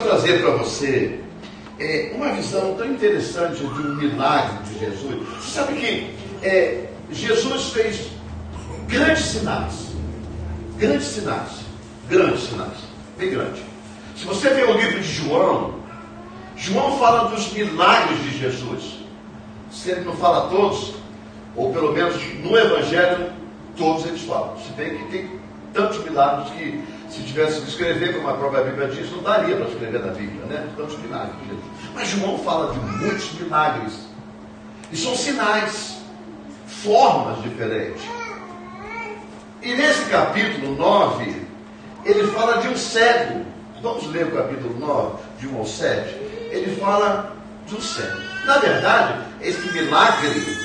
trazer para você uma visão tão interessante de um milagre de Jesus. Você sabe que Jesus fez grandes sinais, bem grande. Se você ver o livro de João, João fala dos milagres de Jesus. Se ele não fala todos, ou pelo menos no Evangelho, todos eles falam. Se bem que tem tantos milagres que, se tivesse que escrever, como a própria Bíblia diz, não daria para escrever na Bíblia, né? Tantos milagres de Jesus. Mas João fala de muitos milagres. E são sinais, formas diferentes. E nesse capítulo 9, ele fala de um cego. Vamos ler o capítulo 9, de 1 ao 7. Ele fala de um cego. Na verdade, esse milagre,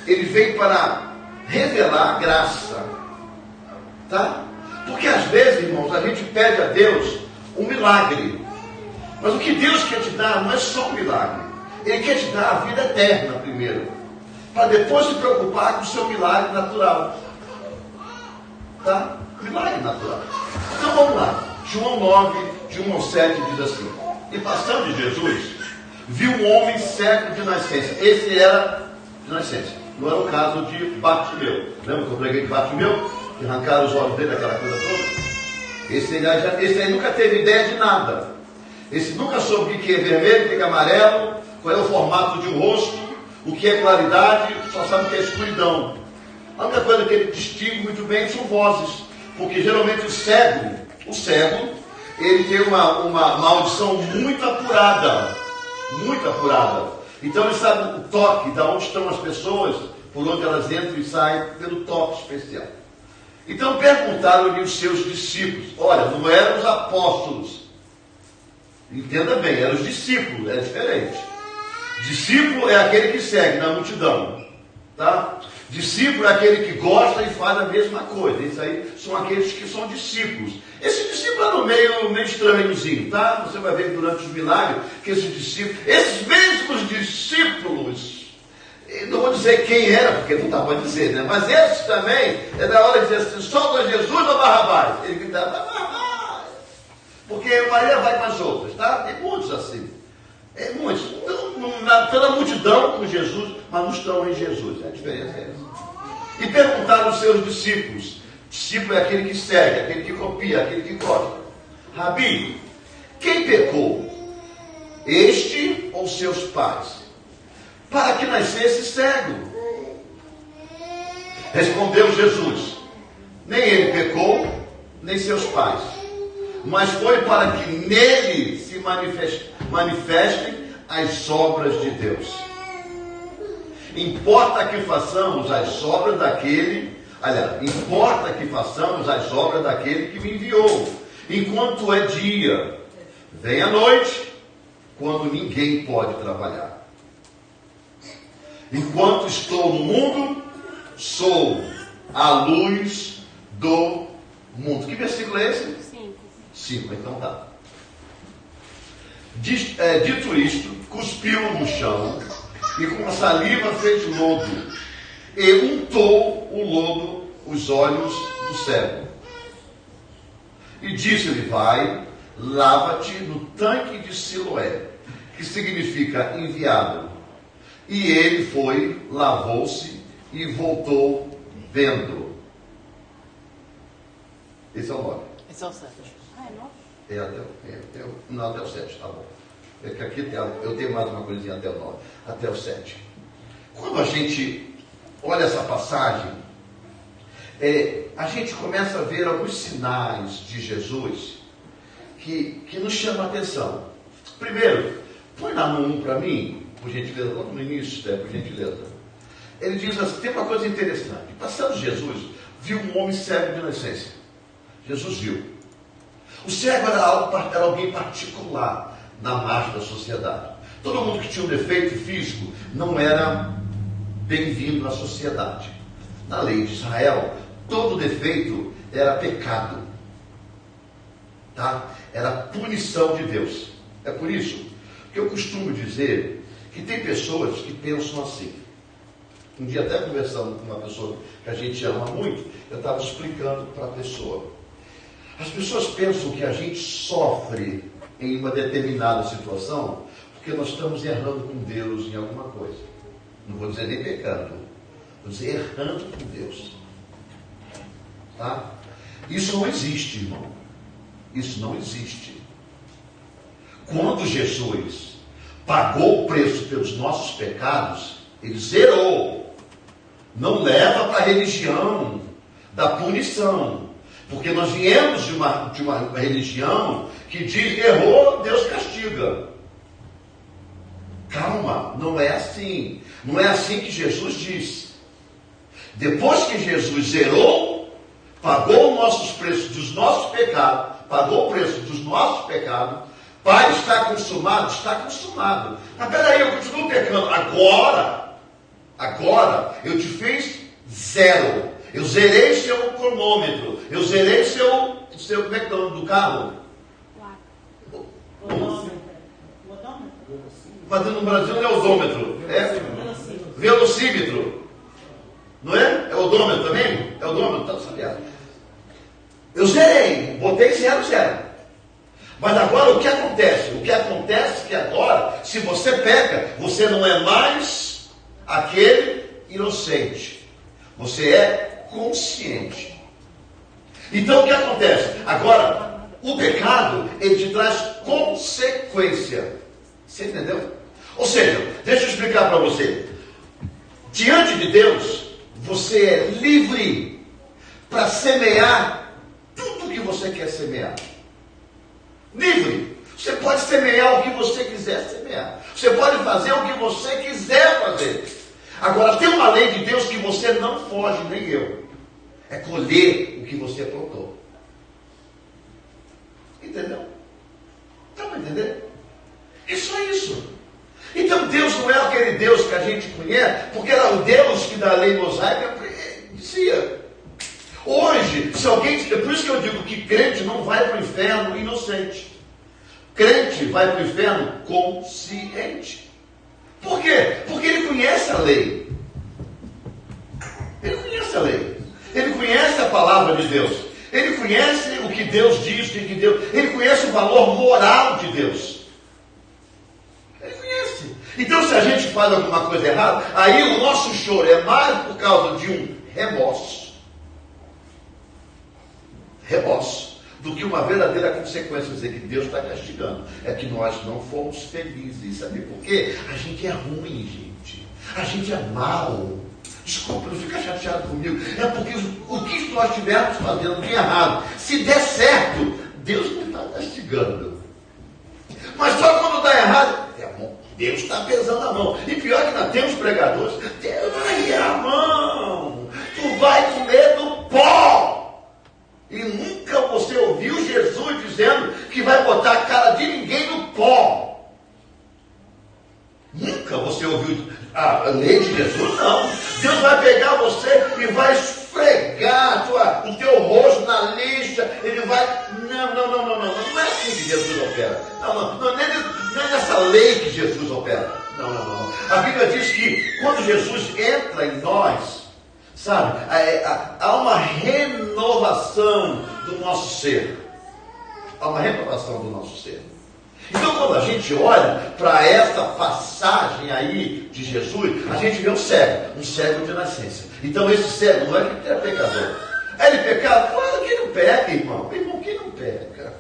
ele veio para revelar graça. Tá? Porque às vezes, irmãos, a gente pede a Deus um milagre. Mas o que Deus quer te dar não é só um milagre. Ele quer te dar a vida eterna primeiro. Para depois se preocupar com o seu milagre natural. Tá? Milagre natural. Então vamos lá. João 9, de 1 ao 7 diz assim: E passando de Jesus, viu um homem cego de nascença. Esse era de nascença. Não era o caso de Bartimeu. Lembra que eu preguei de Bartimeu? Que arrancaram os olhos dele, aquela coisa toda? Esse aí nunca teve ideia de nada. Esse nunca soube o que é vermelho, o que é amarelo, qual é o formato de um rosto, o que é claridade, só sabe o que é escuridão. A única coisa que ele distingue muito bem são vozes. Porque geralmente o cego, ele tem uma audição muito apurada. Muito apurada. Então ele sabe o toque, de onde estão as pessoas, por onde elas entram e saem, pelo toque especial. Então perguntaram-lhe os seus discípulos. Olha, não eram os apóstolos. Entenda bem, eram os discípulos, é diferente. Discípulo é aquele que segue na multidão. Tá? Discípulo é aquele que gosta e faz a mesma coisa. Esses aí são aqueles que são discípulos. Esse discípulo é no meio estranhozinho, tá? Você vai ver durante os milagres que esses mesmos discípulos, não vou dizer quem era, porque não dá para dizer, né? Mas esses também, na hora de dizer assim, solta Jesus ou Barrabás? Ele gritava, Barrabás! Porque Maria vai com as outras, tá? Tem muitos assim. Muitos. Pela multidão com Jesus, mas não estão em Jesus. A diferença é essa. E perguntaram aos seus discípulos. Discípulo é aquele que segue, aquele que copia, aquele que gosta. Rabi, quem pecou? Este ou seus pais? Para que nascesse cego? Respondeu Jesus. Nem ele pecou, nem seus pais. Mas foi para que nele se manifestem as obras de Deus. Importa que façamos as obras daquele, importa que façamos as obras daquele que me enviou, enquanto é dia. Vem a noite, quando ninguém pode trabalhar. Enquanto estou no mundo, sou a luz do mundo. Que versículo é esse? 5, então tá. Dito isto, cuspiu no chão e com a saliva fez lodo e untou o lodo os olhos do cego. E disse-lhe, vai, lava-te no tanque de Siloé, que significa enviado. E ele foi, lavou-se e voltou vendo. Esse é o 9. Esse é o 7. Até o 7, tá bom. É que aqui eu tenho mais uma coisinha até o 9, até o 7. Quando a gente olha essa passagem, a gente começa a ver alguns sinais de Jesus que nos chamam a atenção. Primeiro, põe lá no 1 para mim, por gentileza, logo no início, por gentileza. Ele diz assim, tem uma coisa interessante. Passando Jesus, viu um homem cego de nascença. Jesus viu. O cego era alguém particular na margem da sociedade. Todo mundo que tinha um defeito físico não era bem-vindo na sociedade. Na lei de Israel, todo defeito era pecado. Tá? Era punição de Deus. É por isso que eu costumo dizer que tem pessoas que pensam assim. Um dia até conversando com uma pessoa que a gente ama muito, eu estava explicando para a pessoa. As pessoas pensam que a gente sofre em uma determinada situação, porque nós estamos errando com Deus em alguma coisa. Não vou dizer nem pecando, vou dizer errando com Deus. Tá? Isso não existe, irmão. Isso não existe. Quando Jesus pagou o preço pelos nossos pecados, ele zerou. Não leva para a religião da punição. Porque nós viemos de uma religião que diz, errou, Deus castiga. Calma, não é assim. Não é assim que Jesus disse. Depois que Jesus zerou, pagou os nossos preços dos nossos pecados, pagou o preço dos nossos pecados, Pai, está consumado? Está consumado. Mas peraí, eu continuo pecando. Agora, eu te fiz zero. Eu zerei seu cronômetro. Eu zerei seu como é que é o nome do carro? Mas no Brasil não é odômetro. É velocímetro. Não é? É odômetro também? É odômetro, tá sabendo? Eu zerei, botei 0,0. Mas agora o que acontece? O que acontece é que agora, se você peca, você não é mais aquele inocente. Você é consciente. Então o que acontece? Agora, o pecado, ele te traz consequência. Você entendeu? Ou seja, deixa eu explicar para você. Diante de Deus, você é livre para semear tudo que você quer semear. Livre. Você pode semear o que você quiser semear. Você pode fazer o que você quiser fazer. Agora, tem uma lei de Deus que você não foge, nem eu. É colher o que você plantou. Entendeu? Dá para entender? É só isso. Então Deus não é aquele Deus que a gente conhece, porque era o Deus que da lei mosaica dizia. Hoje, se alguém... É por isso que eu digo que crente não vai para o inferno inocente. Crente vai para o inferno consciente. Por quê? Porque ele conhece a lei. Ele conhece a lei. Ele conhece a palavra de Deus. Ele conhece o que Deus diz, ele conhece o valor moral de Deus. Ele conhece. Então, se a gente faz alguma coisa errada, aí o nosso choro é mais por causa de um remorso, do que uma verdadeira consequência, dizer que Deus está castigando. É que nós não fomos felizes. Sabe por quê? A gente é ruim, gente. A gente é mau. Desculpa, não fica chateado comigo. É porque o que nós estivermos fazendo de errado, se der certo, Deus não está castigando. Mas só quando dá errado, Deus está pesando a mão. E pior que nós temos pregadores, Deus vai a mão. Tu vai comer do pó. E nunca você ouviu Jesus dizendo que vai botar a cara de ninguém no pó. Nunca você ouviu a lei de Jesus, não. Deus vai pegar você e vai esfregar o teu rosto na lixa. Ele vai... Não é assim que Jesus opera. Não é nessa lei que Jesus opera. Não. A Bíblia diz que quando Jesus entra em nós, sabe, há uma renovação do nosso ser. Há uma renovação do nosso ser. Então, quando a gente olha para essa passagem aí de Jesus, a gente vê um cego de nascença. Então, esse cego não é que ele é pecador. Ele pecado? Claro que não peca, irmão. Irmão, quem não peca?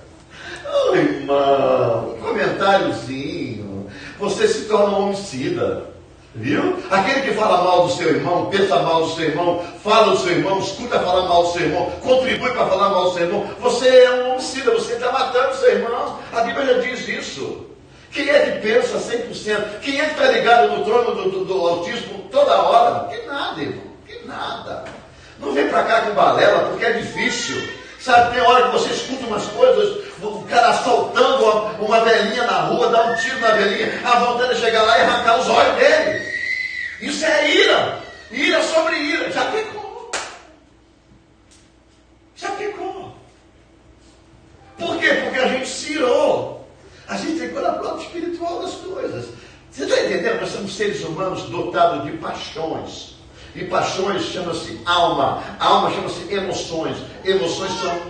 Oh, irmão, um comentáriozinho. Você se torna um homicida. Viu? Aquele que fala mal do seu irmão, pensa mal do seu irmão, fala do seu irmão, escuta falar mal do seu irmão, contribui para falar mal do seu irmão, você é um homicida, você está matando o seu irmão. A Bíblia já diz isso. Quem é que pensa 100%? Quem é que está ligado no trono do autismo toda hora? Que nada, irmão, que nada. Não vem para cá com balela, porque é difícil. Sabe, tem hora que você escuta umas coisas, o cara assaltando uma velhinha na rua, dá um tiro na velhinha, a vontade de chegar lá e arrancar os olhos dele. Isso é ira. Ira sobre ira. Já pecou. Por quê? Porque a gente se irou. A gente ficou na prova espiritual das coisas. Você está entendendo? Nós somos seres humanos dotados de paixões. E paixões chama-se alma. Alma chama-se emoções. Emoções são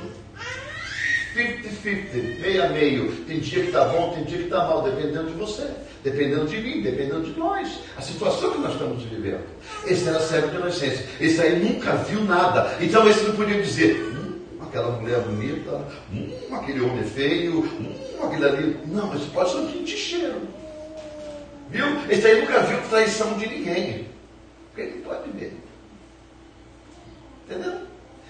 50-50, meio a meio. Tem dia que está bom, tem dia que está mal, dependendo de você, dependendo de mim, dependendo de nós. A situação que nós estamos vivendo. Esse era cego de nascença. Esse aí nunca viu nada. Então esse não podia dizer, aquela mulher bonita, aquele homem feio, aquele ali. Não, mas pode só sentir cheiro. Viu? Esse aí nunca viu traição de ninguém. Porque ele não pode ver. Entendeu?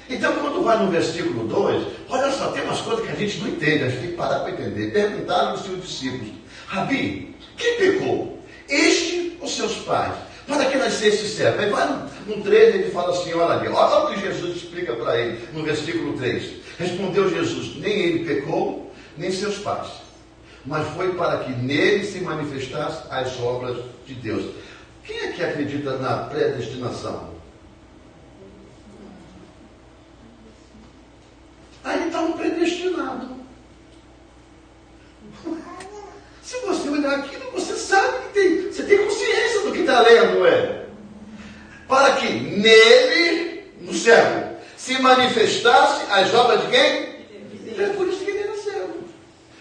Então, quando vai no versículo 2, olha só, tem umas coisas que a gente não entende, a gente tem que parar para entender. Perguntaram aos seus discípulos, Rabi, quem pecou? Este ou seus pais? Para que nascesse cego? Aí vai no 3, ele fala assim, olha ali, olha o que Jesus explica para ele, no versículo 3. Respondeu Jesus, nem ele pecou, nem seus pais, mas foi para que nele se manifestassem as obras de Deus. Quem é que acredita na predestinação? Aí está um predestinado. Se você olhar aquilo, você sabe que tem, você tem consciência do que está lendo, para que nele, no cego, se manifestasse as obras de quem? É por isso que ele era cego.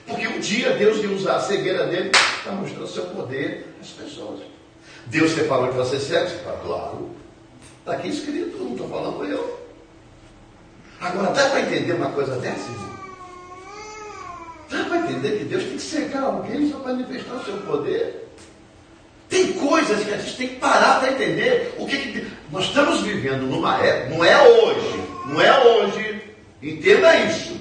Porque um dia Deus ia usar a cegueira dele para mostrar o seu poder às pessoas. Deus separou para ser cego? Claro. Está aqui escrito, não estou falando eu. Agora, dá para entender uma coisa dessa, irmão? Dá para entender que Deus tem que cegar alguém para manifestar o seu poder? Tem coisas que a gente tem que parar para entender. O que nós estamos vivendo numa época, não é hoje, entenda isso.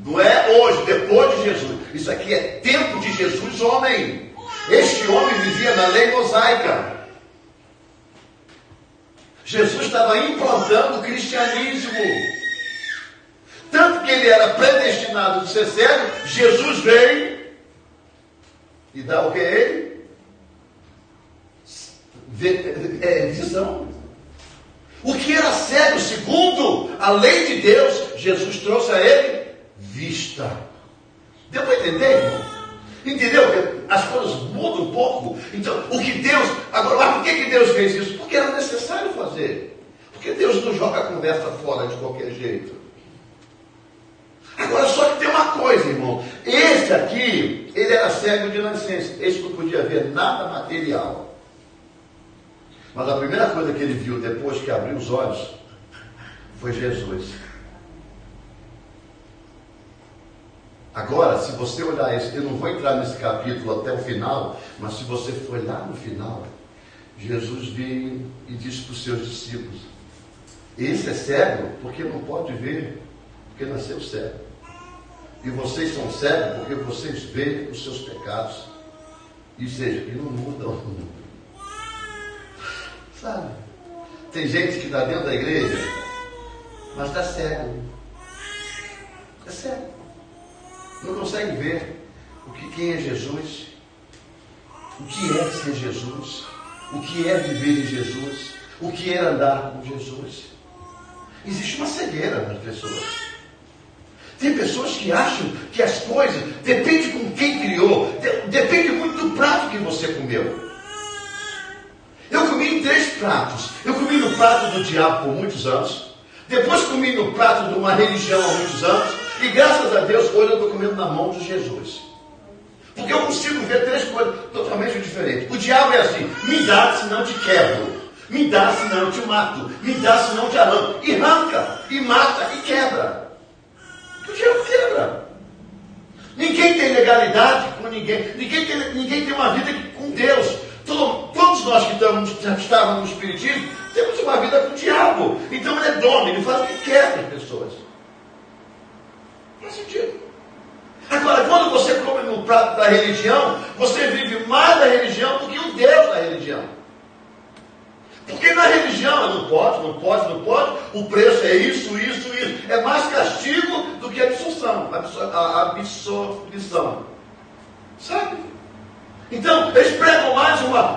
Não é hoje, depois de Jesus. Isso aqui é tempo de Jesus, homem. Este homem vivia na lei mosaica. Jesus estava implantando o cristianismo. Tanto que ele era predestinado de ser cego, Jesus veio e dá o que a ele? Visão. O que era cego, segundo a lei de Deus, Jesus trouxe a ele vista. Deu para entender, irmão? Entendeu? As coisas mudam um pouco. Então, o que Deus... Agora, mas por que Deus fez isso? Porque era necessário fazer. Porque Deus não joga a conversa fora de qualquer jeito. Agora, só que tem uma coisa, irmão. Esse aqui, ele era cego de nascença. Esse não podia ver nada material. Mas a primeira coisa que ele viu depois que abriu os olhos foi Jesus. Agora, se você olhar isso, eu não vou entrar nesse capítulo até o final, mas se você for lá no final, Jesus veio e disse para os seus discípulos, esse é cego porque não pode ver, porque nasceu cego. E vocês são cegos porque vocês veem os seus pecados. Ou seja, que não mudam. Sabe? Tem gente que está dentro da igreja, mas está cego. É cego. Não consegue ver quem é Jesus, o que é ser Jesus, o que é viver em Jesus, o que é andar com Jesus. Existe uma cegueira nas pessoas. Tem pessoas que acham que as coisas depende com quem criou, depende muito do prato que você comeu. Eu comi em 3 pratos. Eu comi no prato do diabo por muitos anos, depois comi no prato de uma religião há muitos anos, e graças a Deus hoje eu estou comendo na mão de Jesus. Porque eu consigo ver 3 coisas totalmente diferentes. O diabo é assim, me dá, senão eu te quebro. Me dá, senão eu te mato. Me dá, senão eu te arranco. E arranca, e mata, e quebra. O diabo quebra. Ninguém tem legalidade com ninguém. Ninguém tem uma vida com Deus. Todos nós que estávamos no Espiritismo temos uma vida com o diabo. Então ele é dono, ele faz o que quer com as pessoas. Faz sentido. Agora, quando você come no prato da religião, você vive mais da religião do que o Deus da religião. Porque na religião, não pode, o preço é isso. É mais castigo do que absolvição. Sabe? Então, eles pregam mais uma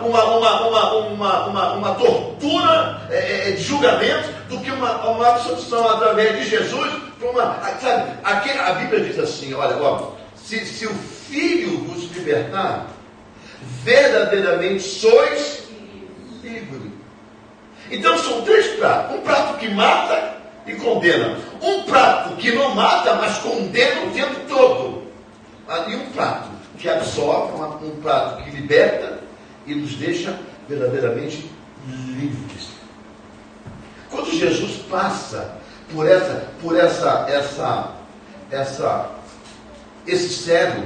tortura de julgamento do que uma absolvição através de Jesus. Sabe? Aqui, a Bíblia diz assim, olha, se o Filho vos libertar, verdadeiramente sois livres. Então são 3 pratos. Um prato que mata, e condena. Um prato que não mata, mas condena o tempo todo. E um prato que absorve, um prato que liberta e nos deixa verdadeiramente livres. Quando Jesus passa por esse cego,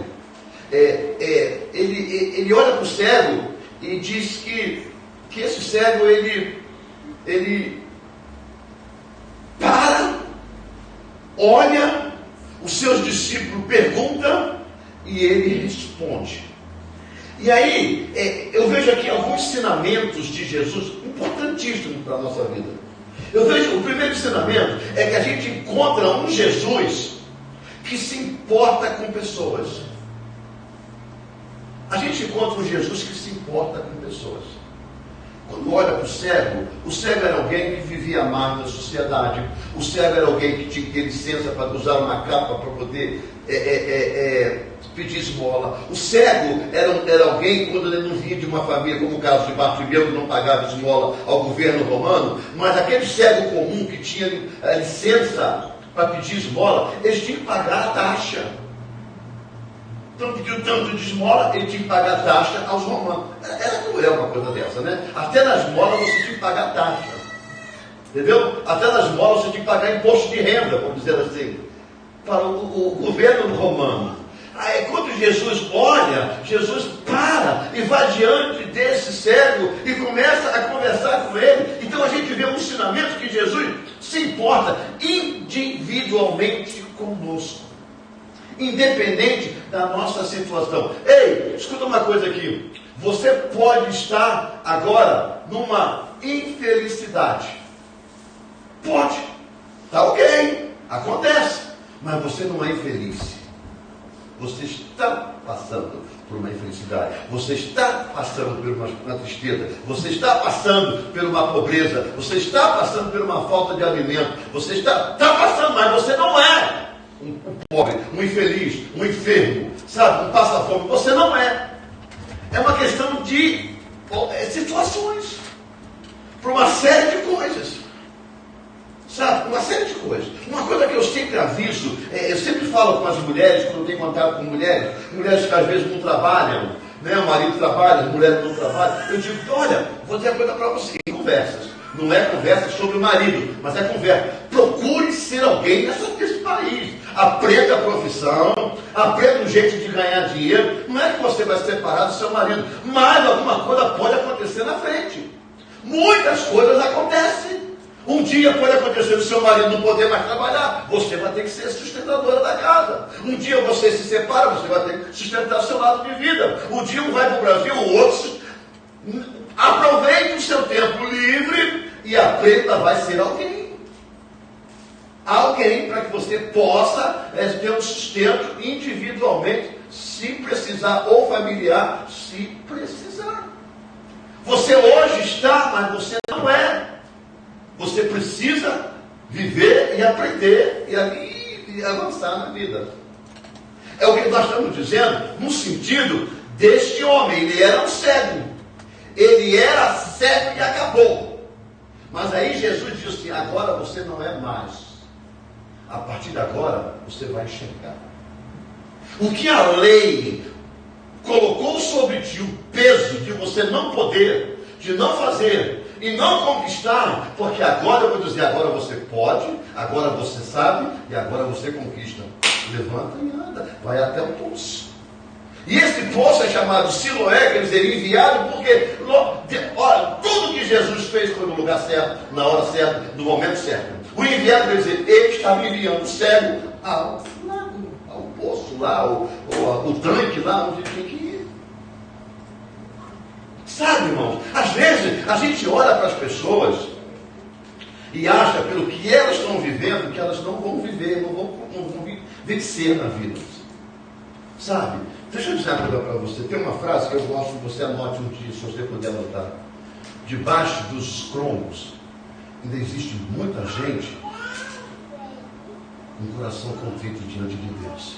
ele olha para o cego e diz que esse cego ele para, olha, os seus discípulos perguntam e ele responde. E aí, eu vejo aqui alguns ensinamentos de Jesus importantíssimos para a nossa vida. Eu vejo, o primeiro ensinamento é que a gente encontra um Jesus que se importa com pessoas. A gente encontra um Jesus que se importa com pessoas. Quando olha para o cego era alguém que vivia à margem da sociedade. O cego era alguém que tinha que ter licença para usar uma capa para poder pedir esmola. O cego era alguém, quando ele não vinha de uma família, como o caso de Bartimeu, que não pagava esmola ao governo romano, mas aquele cego comum que tinha licença para pedir esmola, eles tinham que pagar a taxa. Então pediu tanto de esmola, ele tinha que pagar a taxa aos romanos. Era cruel uma coisa dessa, né? Até na esmola você tinha que pagar a taxa. Entendeu? Até na esmola você tinha que pagar imposto de renda, vamos dizer assim, para o governo romano. Aí quando Jesus olha, Jesus para e vai diante desse cego e começa a conversar com ele. Então a gente vê um ensinamento que Jesus se importa individualmente conosco, independente da nossa situação. Ei, escuta uma coisa aqui. Você pode estar agora numa infelicidade. Pode. Tá ok. Acontece. Mas você não é infeliz. Você está passando por uma infelicidade. Você está passando por uma tristeza. Você está passando por uma pobreza. Você está passando por uma falta de alimento. Você está passando, mas você não é um pobre, um infeliz, um enfermo, sabe, um passa-fome. Você não é. É uma questão de situações, por uma série de coisas, sabe, uma série de coisas. Uma coisa que eu sempre aviso, eu sempre falo com as mulheres, quando eu tenho contato com mulheres que às vezes não trabalham, né, o marido trabalha, as mulheres não trabalham, eu digo, olha, vou dizer uma coisa para você, conversas. Não é conversa sobre o marido, mas é conversa. Procure ser alguém nesse país. Aprenda a profissão, aprenda um jeito de ganhar dinheiro. Não é que você vai se separar do seu marido, mas alguma coisa pode acontecer na frente. Muitas coisas acontecem. Um dia pode acontecer o seu marido não poder mais trabalhar, você vai ter que ser sustentadora da casa. Um dia você se separa, você vai ter que sustentar o seu lado de vida. Um dia um vai para o Brasil, o outro... Aproveite o seu tempo livre e aprenda, vai ser alguém. Alguém para que você possa ter um sustento individualmente, se precisar, ou familiar, se precisar. Você hoje está, mas você não é. Você precisa viver e aprender e avançar na vida. É o que nós estamos dizendo no sentido deste homem. Ele era um cego. Ele era cego e acabou. Mas aí Jesus disse assim, agora você não é mais. A partir de agora, você vai enxergar. O que a lei colocou sobre ti, o peso de você não poder, de não fazer e não conquistar, porque agora eu vou dizer, agora você pode, agora você sabe e agora você conquista. Levanta e anda, vai até o poço. E esse poço é chamado Siloé, quer dizer, enviado, porque olha, tudo que Jesus fez foi no lugar certo, na hora certa, no momento certo. O enviado quer dizer, ele estava enviando o cego ao lago, ao poço lá, o tanque lá onde tinha que ir. Sabe, irmãos, às vezes a gente olha para as pessoas e acha, pelo que elas estão vivendo, que elas não vão viver, não vão vencer na vida. Sabe? Deixa eu dizer uma coisa para você. Tem uma frase que eu gosto que você anote um dia, se você puder anotar. Debaixo dos troncos ainda existe muita gente com o coração contrito diante de Deus.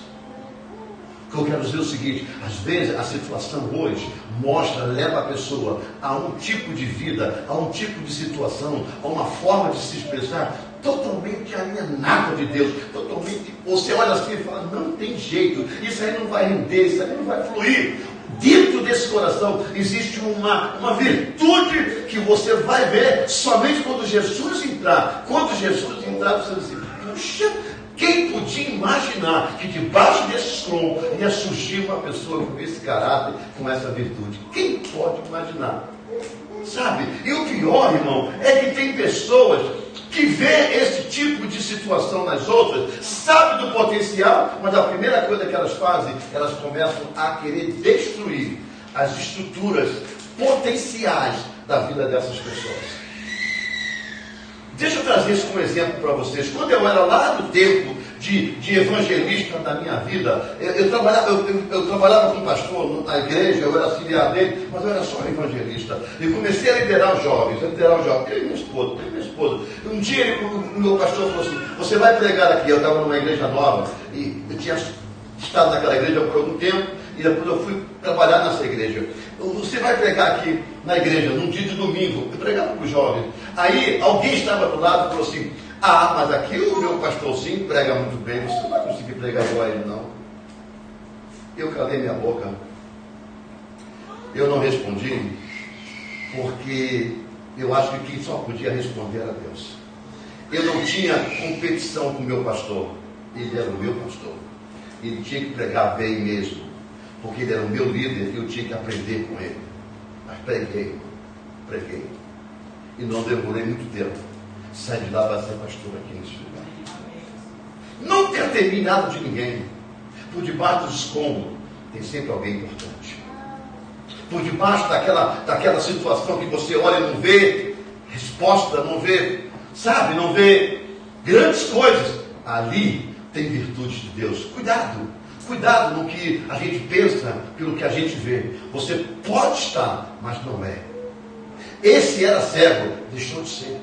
O que eu quero dizer é o seguinte, às vezes a situação hoje leva a pessoa a um tipo de vida, a um tipo de situação, a uma forma de se expressar totalmente alienado de Deus, totalmente, você olha assim e fala, não tem jeito, isso aí não vai render, isso aí não vai fluir. Dentro desse coração existe uma virtude que você vai ver somente quando Jesus entrar. Quando Jesus entrar, você diz assim, puxa, quem podia imaginar que debaixo desse trono ia surgir uma pessoa com esse caráter, com essa virtude? Quem pode imaginar? Sabe? E o pior, irmão, é que tem pessoas que vê esse tipo de situação nas outras, sabe do potencial, mas a primeira coisa que elas fazem, elas começam a querer destruir as estruturas potenciais da vida dessas pessoas. Deixa eu trazer isso como exemplo para vocês. Quando eu era lá no tempo de evangelista da minha vida, eu trabalhava com um pastor na igreja, eu era auxiliar dele, mas eu era só evangelista. E comecei a liderar os jovens, eu e minha esposa. Um dia o meu pastor falou assim, você vai pregar aqui. Eu estava numa igreja nova, e eu tinha estado naquela igreja por algum tempo, e depois eu fui trabalhar nessa igreja. Você vai pregar aqui na igreja, num dia de domingo. Eu pregava para os jovens. Aí alguém estava do lado e falou assim, mas aqui o meu pastorzinho prega muito bem, você não vai conseguir pregar igual a ele, não. Eu calei minha boca. Eu não respondi, porque eu acho que quem só podia responder era Deus. Eu não tinha competição com o meu pastor. Ele era o meu pastor. Ele tinha que pregar bem mesmo, porque ele era o meu líder e eu tinha que aprender com ele. Mas preguei. E não demorei muito tempo. Saí de lá para ser pastor aqui nesse lugar. Nunca temi nada de ninguém. Por debaixo dos escombros tem sempre alguém importante. Por debaixo daquela situação que você olha e não vê resposta, não vê, sabe, não vê grandes coisas. Ali tem virtude de Deus. Cuidado no que a gente pensa, pelo que a gente vê. Você pode estar, mas não é. Esse era cego, deixou de ser.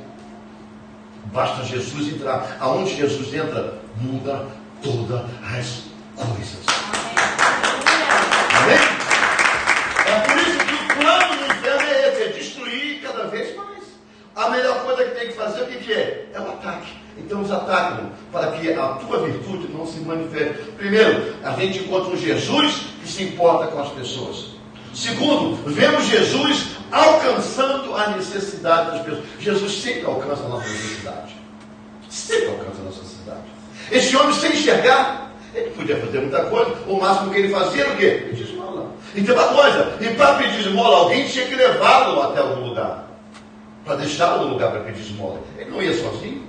Basta Jesus entrar. Aonde Jesus entra, muda todas as coisas. Amém? É por isso que o plano do inferno é esse, é destruir cada vez mais. A melhor coisa que tem que fazer, o que é? É o ataque. Então nos atacam para que a tua virtude não se manifeste. Primeiro, a gente encontra um Jesus que se importa com as pessoas. Segundo, vemos Jesus alcançando a necessidade das pessoas. Jesus sempre alcança a nossa necessidade. Sempre alcança a nossa necessidade. Esse homem, sem enxergar, ele podia fazer muita coisa. O máximo que ele fazia era o quê? Pedir esmola. E tem uma coisa, e para pedir esmola, alguém tinha que levá-lo até algum lugar. Para deixá-lo no lugar para pedir esmola. Ele não ia sozinho.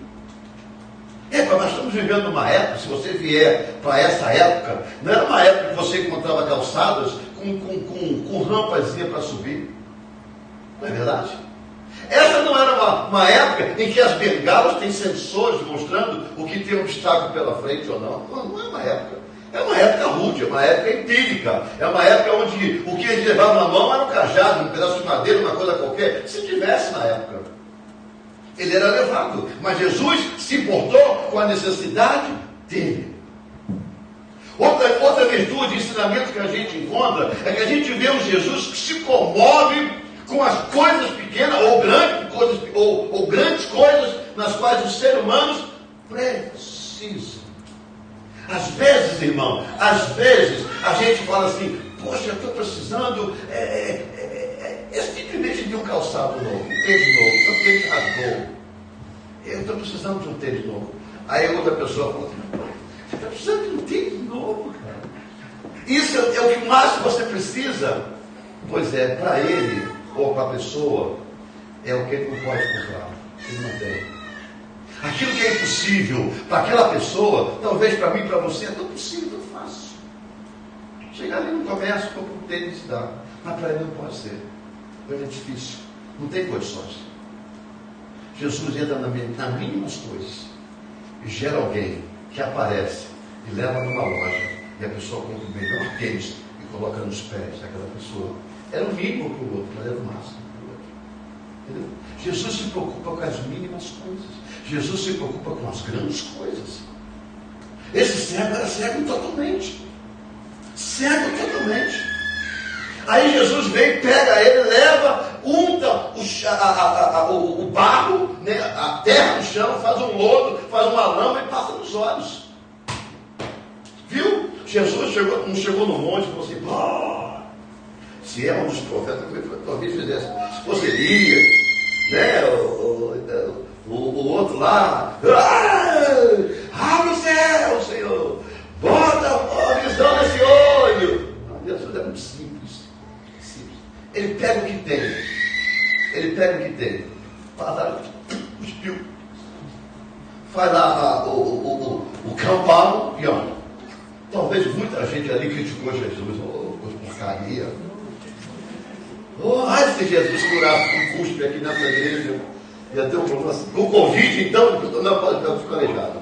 Nós estamos vivendo uma época, se você vier para essa época, não era uma época que você encontrava calçadas com rampazinha para subir. Não é verdade? Essa não era uma época em que as bengalas têm sensores mostrando o que tem obstáculo pela frente ou não. Não é uma época. É uma época rude, é uma época empírica. É uma época onde o que eles levavam na mão era um cajado, um pedaço de madeira, uma coisa qualquer. Se tivesse na época. Ele era levado, mas Jesus se importou com a necessidade dele. Outra virtude, ensinamento que a gente encontra, é que a gente vê um Jesus que se comove com as coisas pequenas ou grandes coisas nas quais os seres humanos precisam. Às vezes, irmão, a gente fala assim, poxa, eu estou precisando simplesmente de um calçado novo, um tênis novo, um tênis rasgou. Eu estou precisando de um tênis novo. Aí outra pessoa fala assim, você está precisando de um tênis novo, cara. Isso é o que mais você precisa? Pois é, para ele ou para a pessoa, é o que ele não pode comprar. Ele não tem. Aquilo que é impossível para aquela pessoa, talvez para mim e para você, é tão possível, tão fácil. Chegar ali no comércio, comprar um tênis e dá. Mas para ele não pode ser. É difícil. Não tem condições. Jesus entra nas mínimas coisas e gera alguém que aparece e leva numa loja e a pessoa compra o melhor tênis e coloca nos pés daquela pessoa. Era o mínimo para o outro, mas era o máximo para o outro. Entendeu? Jesus se preocupa com as mínimas coisas. Jesus se preocupa com as grandes coisas. Esse cego era cego totalmente. Cego totalmente. Aí Jesus vem, pega ele, leva unta o barro, né, a terra no chão, faz um lodo, faz uma lama e passa nos olhos. Viu? Jesus não chegou no monte e falou assim: se é um dos profetas, talvez fizesse. Se fosse Elias, né, o outro lá, abre o céu, Senhor, bota a visão nesse olho. Jesus é muito simples. Ele pega o que tem. Faz lá, cuspiu. Faz lá o campão e olha. Talvez muita gente ali criticou Jesus. Porcaria. Ai, se Jesus curasse com cuspe aqui nessa igreja, ia ter um problema assim. Com Covid, então, não pode ficar aleijado.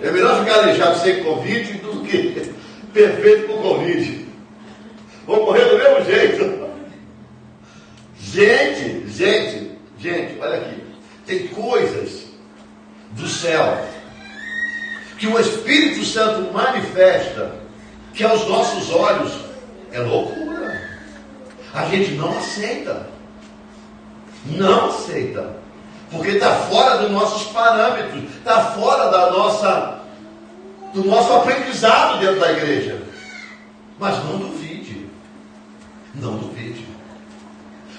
É melhor ficar aleijado sem Covid do que perfeito com Covid. Vou morrer do mesmo jeito. Gente, olha aqui. Tem coisas do céu que o Espírito Santo manifesta, que aos nossos olhos é loucura. A gente não aceita. Porque está fora dos nossos parâmetros, está fora do nosso aprendizado dentro da igreja. Mas não duvide.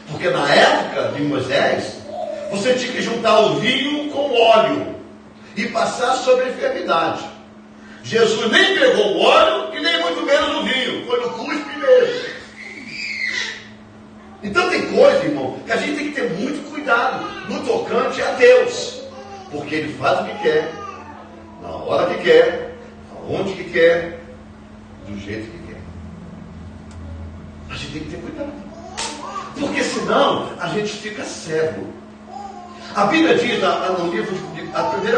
Porque na época de Moisés, você tinha que juntar o vinho com o óleo e passar sobre a enfermidade. Jesus nem pegou o óleo e nem muito menos o vinho, foi no cuspe mesmo. Então tem coisa, irmão, que a gente tem que ter muito cuidado no tocante a Deus, porque Ele faz o que quer, na hora que quer, aonde que quer, do jeito que quer. A gente tem que ter cuidado, porque senão a gente fica cego. A Bíblia diz no livro de 1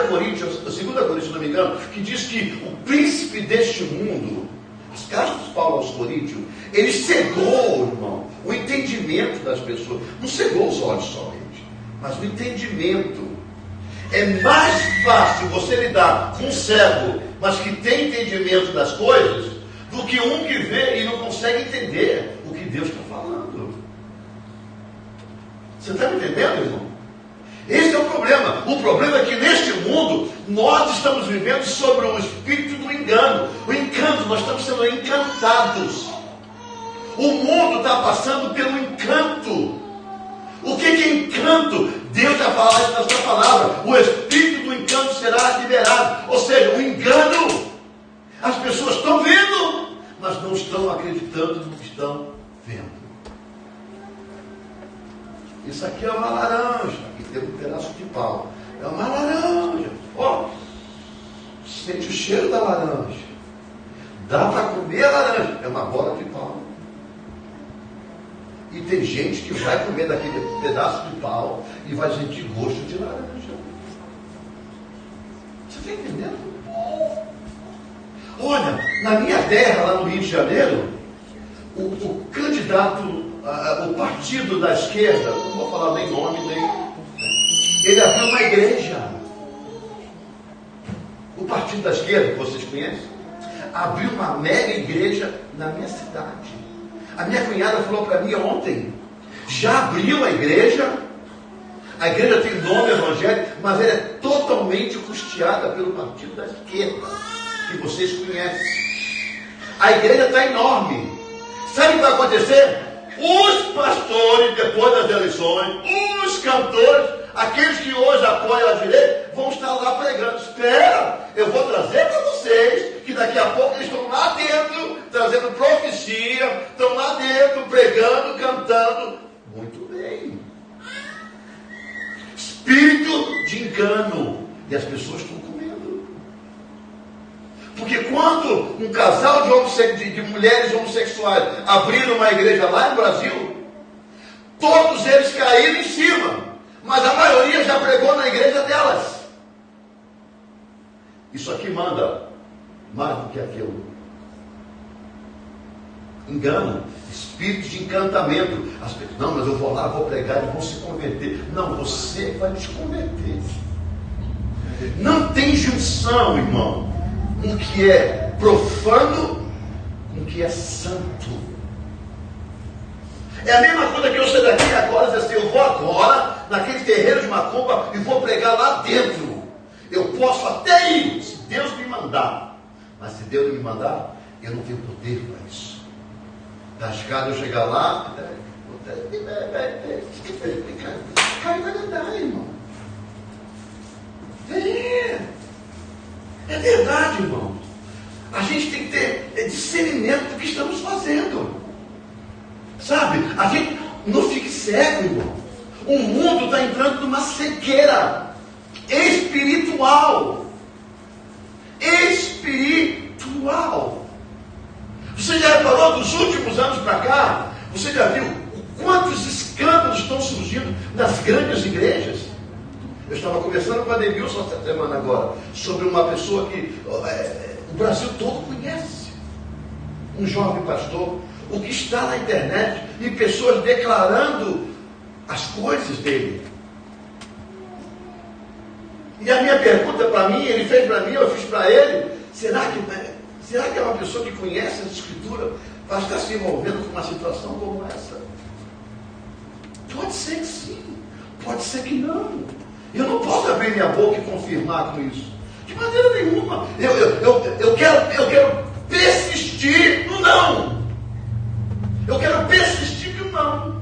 Coríntios, 2 Coríntios, se não me engano, que diz que o príncipe deste mundo, as cartas de Paulo aos Coríntios, ele cegou, irmão, o entendimento das pessoas. Não cegou os olhos somente, mas o entendimento. É mais fácil você lidar com um cego, mas que tem entendimento das coisas, do que um que vê e não consegue entender o que Deus está falando. Você está me entendendo, irmão? Esse é o problema. O problema é que neste mundo nós estamos vivendo sobre o espírito do engano. O encanto, nós estamos sendo encantados. O mundo está passando pelo encanto. O que é encanto? Deus já fala isso na sua palavra. O espírito do encanto será liberado. Ou seja, o engano. As pessoas estão vendo, mas não estão acreditando no que estão vendo. Isso aqui é uma laranja. Aqui tem um pedaço de pau. É uma laranja. Ó, sente o cheiro da laranja. Dá para comer a laranja. É uma bola de pau. E tem gente que vai comer daquele pedaço de pau e vai sentir gosto de laranja. Você está entendendo? Olha, na minha terra, lá no Rio de Janeiro, o candidato, o partido da esquerda, não vou falar nem nome, ele abriu uma igreja. O partido da esquerda, que vocês conhecem, abriu uma mega igreja na minha cidade. A minha cunhada falou para mim ontem, já abriu a igreja tem nome evangélico, mas ela é totalmente custeada pelo partido da esquerda, que vocês conhecem. A igreja está enorme. Sabe o que vai acontecer? Os pastores, depois das eleições, os cantores, aqueles que hoje apoiam a direita, vão estar lá pregando. Espera, eu vou trazer para vocês, que daqui a pouco eles estão lá dentro, trazendo profecia, estão lá dentro, pregando, cantando. Muito bem. Espírito de engano. E as pessoas estão com medo. Porque quando um casal de mulheres homossexuais abriram uma igreja lá no Brasil, todos eles caíram em cima, mas a maioria já pregou na igreja delas. Isso aqui manda mais do que aquilo. Engano, espírito de encantamento. As pessoas, não, mas eu vou lá, vou pregar e vão se converter. Não, você vai te converter. Não tem junção, irmão, com o que é profano com o que é santo. É a mesma coisa que eu sair daqui agora e dizer assim, eu vou agora naquele terreiro de macumba e vou pregar lá dentro. Eu posso até ir, se Deus me mandar. Mas se Deus não me mandar, eu não tenho poder para isso. Está arriscado eu chegar lá, cai vai andar, irmão. É verdade, irmão. A gente tem que ter discernimento do que estamos fazendo. Sabe? A gente não fique cego, irmão. O mundo está entrando numa cegueira espiritual. Espiritual. Você já reparou dos últimos anos para cá? Você já viu quantos escândalos estão surgindo nas grandes igrejas? Eu estava conversando com a Denilson essa semana agora, sobre uma pessoa que o Brasil todo conhece. Um jovem pastor, o que está na internet, e pessoas declarando as coisas dele. E a minha pergunta para mim, ele fez para mim, eu fiz para ele, será que é uma pessoa que conhece a Escritura para estar se envolvendo com uma situação como essa? Pode ser que sim, pode ser que não. Eu não posso abrir minha boca e confirmar com isso. De maneira nenhuma. Eu quero persistir no não. Eu quero persistir no não.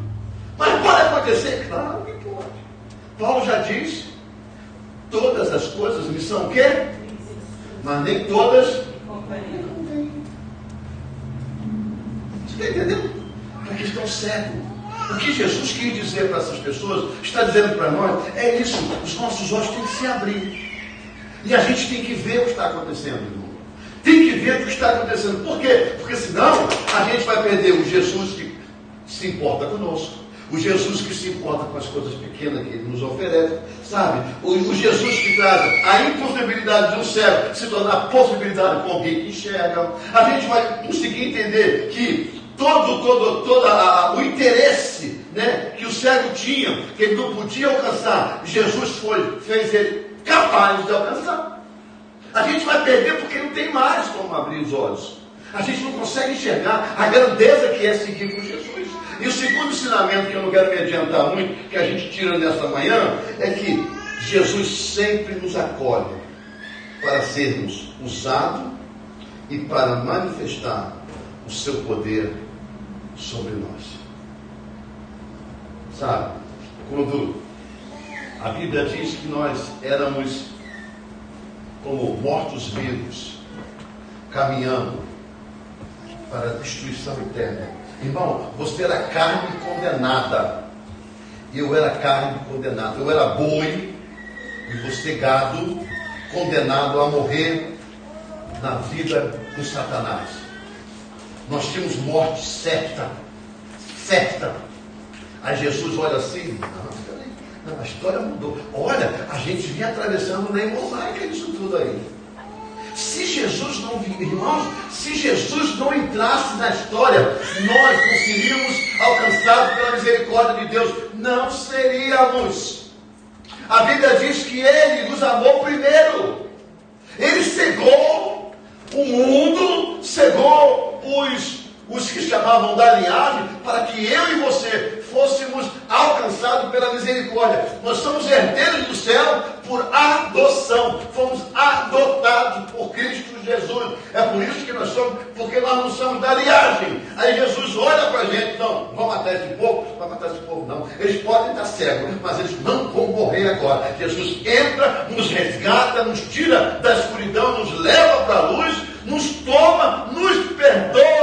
Mas pode acontecer? Claro que pode. Paulo já diz, todas as coisas me são o quê? Mas nem todas me convêm. Você está entendendo? Porque estão cegos. O que Jesus quis dizer para essas pessoas, está dizendo para nós, é isso, os nossos olhos têm que se abrir. E a gente tem que ver o que está acontecendo, irmão. Tem que ver o que está acontecendo. Por quê? Porque senão a gente vai perder o Jesus que se importa conosco, o Jesus que se importa com as coisas pequenas que Ele nos oferece, sabe? O Jesus que traz a impossibilidade de um cego se tornar possibilidade com alguém que enxerga. A gente vai conseguir entender que todo o interesse, né, que o cego tinha, que ele não podia alcançar, Jesus fez ele capaz de alcançar. A gente vai perder porque não tem mais como abrir os olhos. A gente não consegue enxergar a grandeza que é seguir com Jesus. E o segundo ensinamento, que eu não quero me adiantar muito, que a gente tira nesta manhã, é que Jesus sempre nos acolhe para sermos usados e para manifestar o seu poder sobre nós. Sabe, quando a Bíblia diz que nós éramos como mortos-vivos, caminhando para a destruição eterna. Irmão, você era carne condenada. Eu era carne condenada. Eu era boi e você gado, condenado a morrer na vida do Satanás. Nós tínhamos morte certa. Aí Jesus olha assim, não, a história mudou. Olha, a gente vinha atravessando nem mosaica disso tudo aí. Se Jesus não vir, irmãos, se Jesus não entrasse na história, nós não seríamos alcançados pela misericórdia de Deus. Não seríamos. A Bíblia diz que Ele nos amou primeiro. Ele cegou o mundo, cegou os que chamavam da linhagem, para que eu e você fôssemos alcançados pela misericórdia. Nós somos herdeiros do céu por adoção. Fomos adotados por Cristo Jesus. É por isso que nós somos, porque nós não somos da linhagem. Aí Jesus olha para a gente, não, vamos matar esse povo? Não vai matar esse povo não. Eles podem estar cegos, mas eles não vão morrer agora. Jesus entra, nos resgata, nos tira da escuridão, nos leva para a luz, nos toma, nos perdoa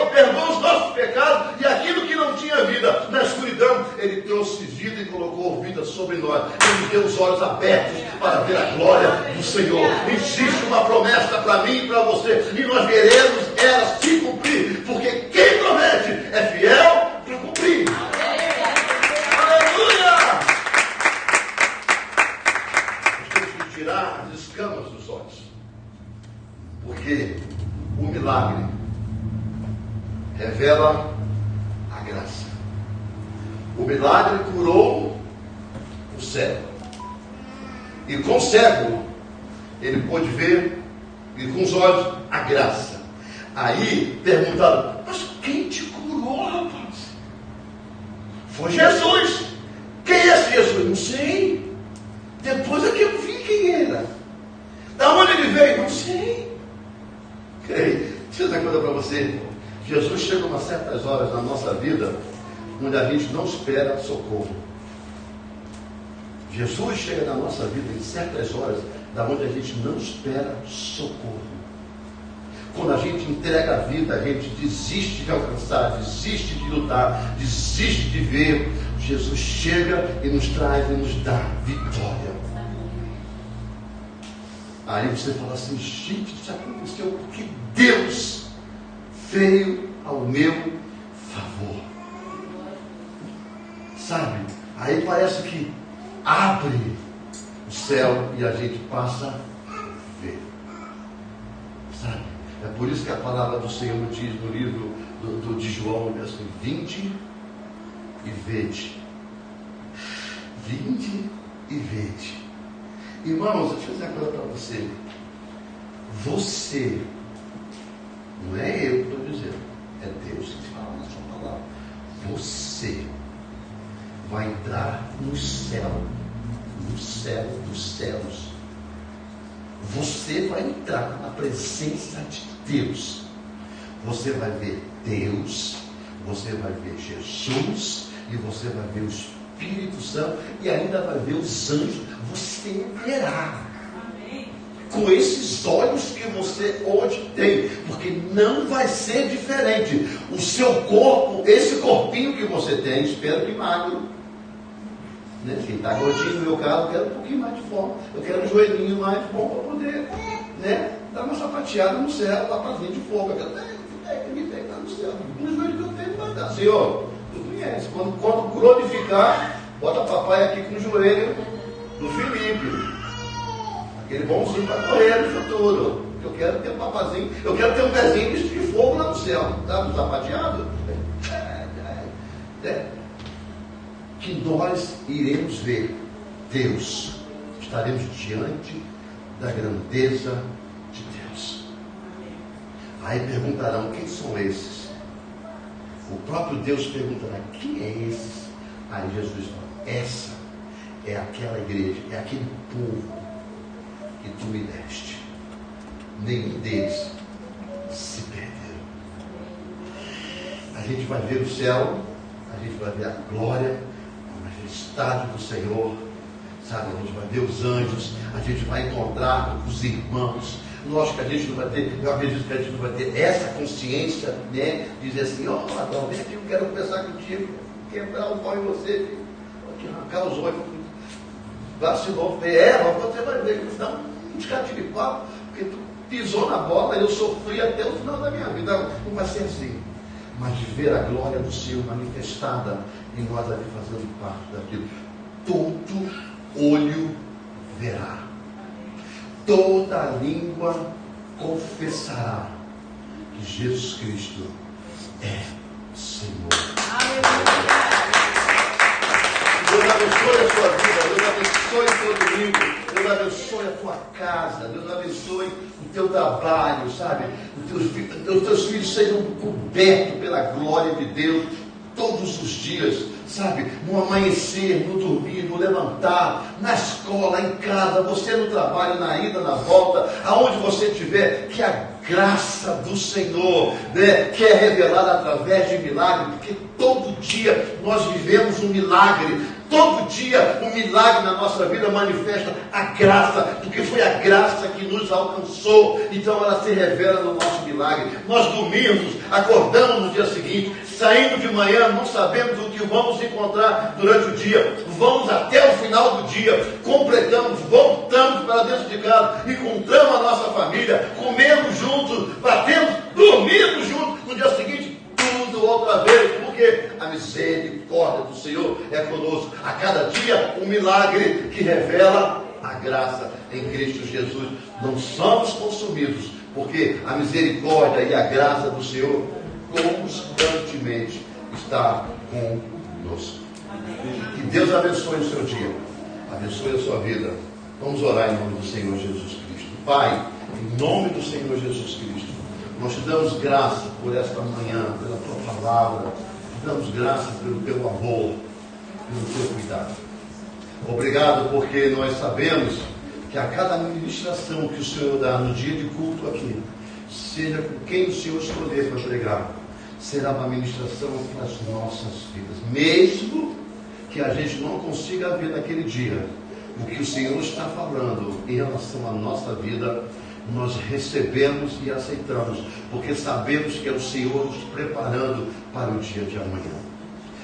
os nossos pecados, e aquilo que não tinha vida na escuridão, Ele trouxe vida e colocou vida sobre nós. Ele deu os olhos abertos para ver a glória do Senhor. Existe uma promessa para mim e para você, e nós veremos ela se cumprir, porque quem promete é fiel para cumprir. Aleluia! Nós temos que tirar as escamas dos olhos, porque o milagre revela a graça. O milagre curou o cego. E com o cego, ele pôde ver, e com os olhos, a graça. Aí perguntaram, mas quem te curou, rapaz? Foi Jesus. Quem é esse Jesus? Não sei. Depois é que eu vi quem era. Da onde ele veio? Não sei. Deixa eu dizer uma coisa para você. Jesus chega umas certas horas na nossa vida onde a gente não espera socorro. Jesus chega na nossa vida em certas horas da onde a gente não espera socorro. Quando a gente entrega a vida, a gente desiste de alcançar, desiste de lutar, desiste de ver. Jesus chega e nos traz e nos dá vitória. Aí você fala assim, gente, isso aconteceu porque Deus veio ao meu favor. Sabe? Aí parece que abre o céu e a gente passa a ver. Sabe? É por isso que a palavra do Senhor diz no livro de João, assim, vinde e vede. Vinde e vede. Irmãos, deixa eu dizer uma coisa para você. Você, não é eu que estou dizendo, é Deus que fala na sua palavra. Você vai entrar no céu dos céus. Você vai entrar na presença de Deus. Você vai ver Deus, você vai ver Jesus, e você vai ver o Espírito Santo, e ainda vai ver os anjos. Você verá. Amém. Com esses olhos que você hoje tem, porque não vai ser diferente. O seu corpo, esse corpinho que você tem, espero que magro, né? Quem está gordinho no meu caso, eu quero um pouquinho mais de forma, eu quero um joelhinho mais bom para poder, né, dar uma sapateada no céu, uma pazinha de fogo. Eu quero que está no céu. No joelho que eu tenho, vai dar. Senhor, tu conhece. Quando glorificar, bota papai aqui com o joelho do Felipe. Aquele bonzinho para correr no futuro. Eu quero ter um papazinho, eu quero ter um pezinho de fogo lá no céu. Tá no sapateado? Que nós iremos ver Deus. Estaremos diante da grandeza de Deus. Aí perguntarão, quem são esses? O próprio Deus perguntará, quem é esses? Aí Jesus fala, essa é aquela igreja, é aquele povo que tu me deste. Nenhum deles se perderam. A gente vai ver o céu, a gente vai ver a glória, a majestade do Senhor, sabe? A gente vai ver os anjos, a gente vai encontrar os irmãos. Lógico que a gente não vai ter, eu acredito que a gente não vai ter essa consciência, né? Dizer assim, ó, Adão, vem aqui, eu quero conversar contigo, quebrar o pau em você, aqui, arrancar os olhos, vacilou, mas você vai ver, não descartilhe papo, porque tu pisou na bola e eu sofri até o final da minha vida. Não vai ser assim. Mas de ver a glória do Senhor manifestada em nós aqui fazendo parte daquilo. Todo olho verá. Toda língua confessará que Jesus Cristo é Senhor. Aleluia. Deus abençoe a sua vida, Deus abençoe o teu domingo, Deus abençoe a tua casa, Deus abençoe o teu trabalho, sabe? Os teus filhos sejam cobertos pela glória de Deus todos os dias, sabe? No amanhecer, no dormir, no levantar, na escola, em casa, você no trabalho, na ida, na volta, aonde você estiver, que a graça do Senhor, né, que é revelada através de milagre, porque todo dia nós vivemos um milagre. Todo dia um milagre na nossa vida manifesta a graça, porque foi a graça que nos alcançou, então ela se revela no nosso milagre. Nós dormimos, acordamos no dia seguinte, saímos de manhã, não sabemos o que vamos encontrar durante o dia, vamos até o final do dia, completamos, voltamos para dentro de casa, encontramos a nossa família, comemos juntos, batemos, dormimos juntos, no dia seguinte tudo outra vez, porque a misericórdia do Senhor é conosco. A cada dia um milagre que revela a graça em Cristo Jesus. Não somos consumidos, porque a misericórdia e a graça do Senhor constantemente está conosco. Que Deus abençoe o seu dia, abençoe a sua vida. Vamos orar em nome do Senhor Jesus Cristo. Pai, em nome do Senhor Jesus Cristo, nós te damos graça por esta manhã, pela tua palavra, te damos graça pelo teu amor, pelo teu cuidado. Obrigado porque nós sabemos que a cada ministração que o Senhor dá no dia de culto aqui, seja com quem o Senhor escolher para pregar, será uma ministração para as nossas vidas. Mesmo que a gente não consiga ver naquele dia o que o Senhor está falando em relação à nossa vida, nós recebemos e aceitamos, porque sabemos que é o Senhor nos preparando para o dia de amanhã.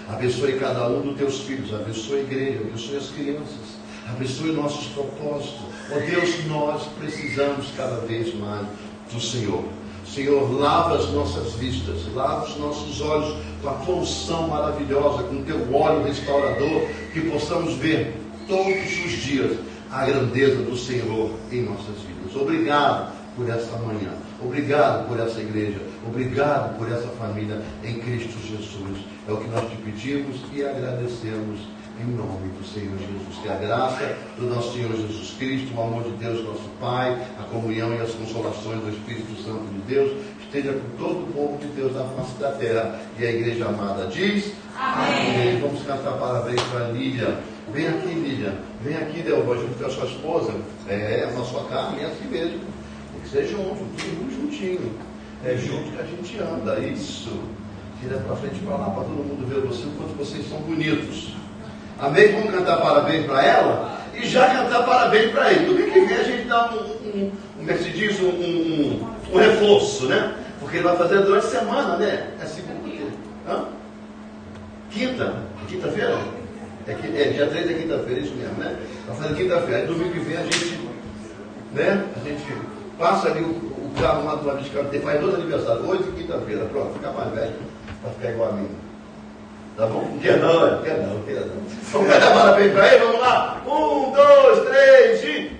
Abençoe cada um dos teus filhos, abençoe a igreja, abençoe as crianças, abençoe nossos propósitos. Ó Deus, nós precisamos cada vez mais do Senhor. Senhor, lava as nossas vistas, lava os nossos olhos com a tua unção maravilhosa, com o teu óleo restaurador, que possamos ver todos os dias a grandeza do Senhor em nossas vidas. Obrigado por essa manhã, obrigado por essa igreja, obrigado por essa família em Cristo Jesus. É o que nós te pedimos e agradecemos em nome do Senhor Jesus. Que a graça do nosso Senhor Jesus Cristo, o amor de Deus nosso Pai, a comunhão e as consolações do Espírito Santo de Deus esteja com todo o povo de Deus na face da terra. E a igreja amada diz: Amém. Vamos cantar parabéns para a Lília. Vem aqui, Lília. Vem aqui, Delva, junto com a sua esposa. É na sua carne, é assim mesmo. Tem que ser junto, tudo juntinho. É junto que a gente anda. Isso. Tira para frente e para lá, para todo mundo ver você, o quanto vocês são bonitos. Amém? Vamos cantar parabéns para ela e já cantar parabéns para ele. Domingo que vem a gente dá como é que se diz, um reforço, né? Porque ele vai fazer durante a semana, né? É segunda, quinta-feira? Dia 3 é quinta-feira, isso mesmo, né? Vai fazer quinta-feira. Aí domingo que vem a gente, né? A gente passa ali o carro lá do lado de cá, faz 2 aniversários, 8 e quinta-feira, pronto, fica mais velho, para ficar igual a mim. Tá bom? Quer não. Vamos cantar parabéns para ele, vamos lá? 1, 2, 3 e...